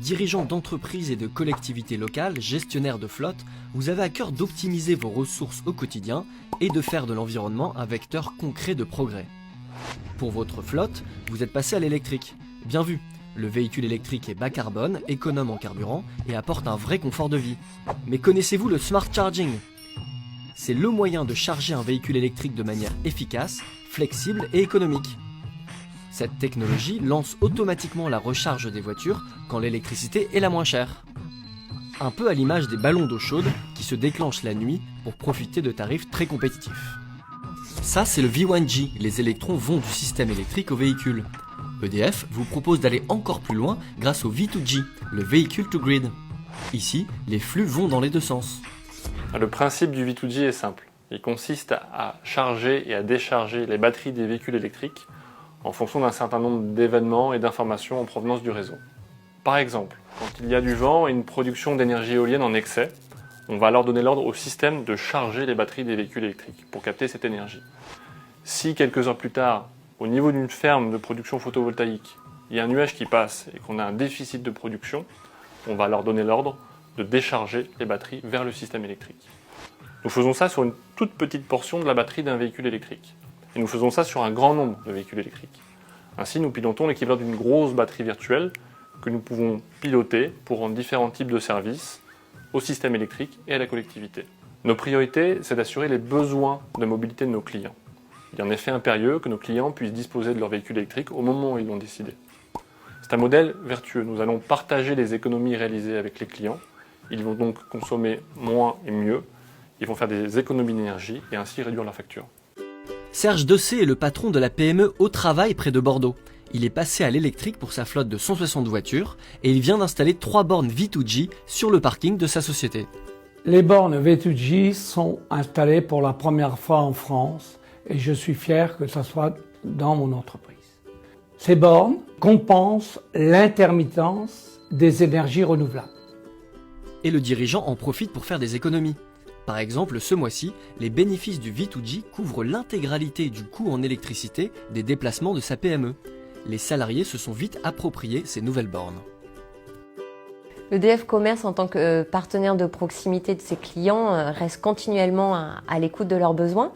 Dirigeant d'entreprises et de collectivités locales, gestionnaire de flotte, vous avez à cœur d'optimiser vos ressources au quotidien et de faire de l'environnement un vecteur concret de progrès. Pour votre flotte, vous êtes passé à l'électrique. Bien vu, le véhicule électrique est bas carbone, économe en carburant et apporte un vrai confort de vie. Mais connaissez-vous le Smart Charging ? C'est le moyen de charger un véhicule électrique de manière efficace, flexible et économique. Cette technologie lance automatiquement la recharge des voitures quand l'électricité est la moins chère. Un peu à l'image des ballons d'eau chaude qui se déclenchent la nuit pour profiter de tarifs très compétitifs. Ça, c'est le V1G, les électrons vont du système électrique au véhicule. EDF vous propose d'aller encore plus loin grâce au V2G, le Vehicle to Grid. Ici, les flux vont dans les deux sens. Le principe du V2G est simple. Il consiste à charger et à décharger les batteries des véhicules électriques en fonction d'un certain nombre d'événements et d'informations en provenance du réseau. Par exemple, quand il y a du vent et une production d'énergie éolienne en excès, on va alors donner l'ordre au système de charger les batteries des véhicules électriques pour capter cette énergie. Si quelques heures plus tard, au niveau d'une ferme de production photovoltaïque, il y a un nuage qui passe et qu'on a un déficit de production, on va alors donner l'ordre de décharger les batteries vers le système électrique. Nous faisons ça sur une toute petite portion de la batterie d'un véhicule électrique. Et nous faisons ça sur un grand nombre de véhicules électriques. Ainsi, nous pilotons l'équivalent d'une grosse batterie virtuelle que nous pouvons piloter pour rendre différents types de services au système électrique et à la collectivité. Nos priorités, c'est d'assurer les besoins de mobilité de nos clients. Il est en effet impérieux que nos clients puissent disposer de leur véhicule électrique au moment où ils l'ont décidé. C'est un modèle vertueux. Nous allons partager les économies réalisées avec les clients. Ils vont donc consommer moins et mieux. Ils vont faire des économies d'énergie et ainsi réduire leur facture. Serge Dessé est le patron de la PME Au Travail près de Bordeaux. Il est passé à l'électrique pour sa flotte de 160 voitures et il vient d'installer 3 bornes V2G sur le parking de sa société. Les bornes V2G sont installées pour la première fois en France et je suis fier que ça soit dans mon entreprise. Ces bornes compensent l'intermittence des énergies renouvelables. Et le dirigeant en profite pour faire des économies. Par exemple, ce mois-ci, les bénéfices du V2G couvrent l'intégralité du coût en électricité des déplacements de sa PME. Les salariés se sont vite appropriés ces nouvelles bornes. EDF Commerce, en tant que partenaire de proximité de ses clients, reste continuellement à l'écoute de leurs besoins.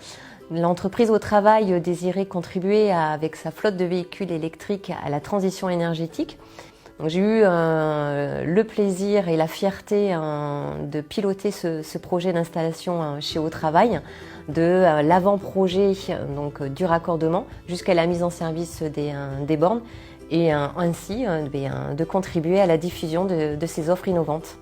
L'entreprise Au Travail désirait contribuer avec sa flotte de véhicules électriques à la transition énergétique. J'ai eu le plaisir et la fierté de piloter ce projet d'installation chez Au Travail, de l'avant-projet du raccordement jusqu'à la mise en service des bornes et ainsi de contribuer à la diffusion de ces offres innovantes.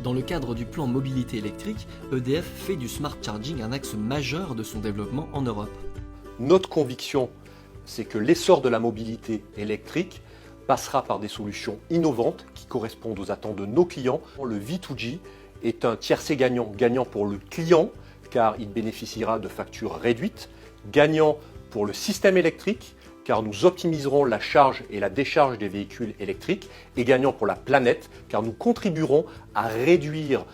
Dans le cadre du plan mobilité électrique, EDF fait du smart charging un axe majeur de son développement en Europe. Notre conviction, c'est que l'essor de la mobilité électrique passera par des solutions innovantes qui correspondent aux attentes de nos clients. Le V2G est un tiercé gagnant, gagnant pour le client car il bénéficiera de factures réduites, gagnant pour le système électrique car nous optimiserons la charge et la décharge des véhicules électriques et gagnant pour la planète car nous contribuerons à réduire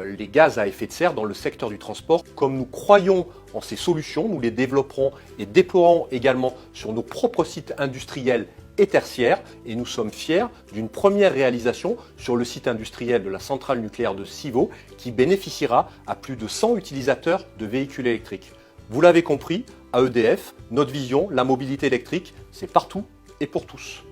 les gaz à effet de serre dans le secteur du transport. Comme nous croyons en ces solutions, nous les développerons et déploierons également sur nos propres sites industriels et tertiaires et nous sommes fiers d'une première réalisation sur le site industriel de la centrale nucléaire de Civaux qui bénéficiera à plus de 100 utilisateurs de véhicules électriques. Vous l'avez compris, à EDF, notre vision, la mobilité électrique, c'est partout et pour tous.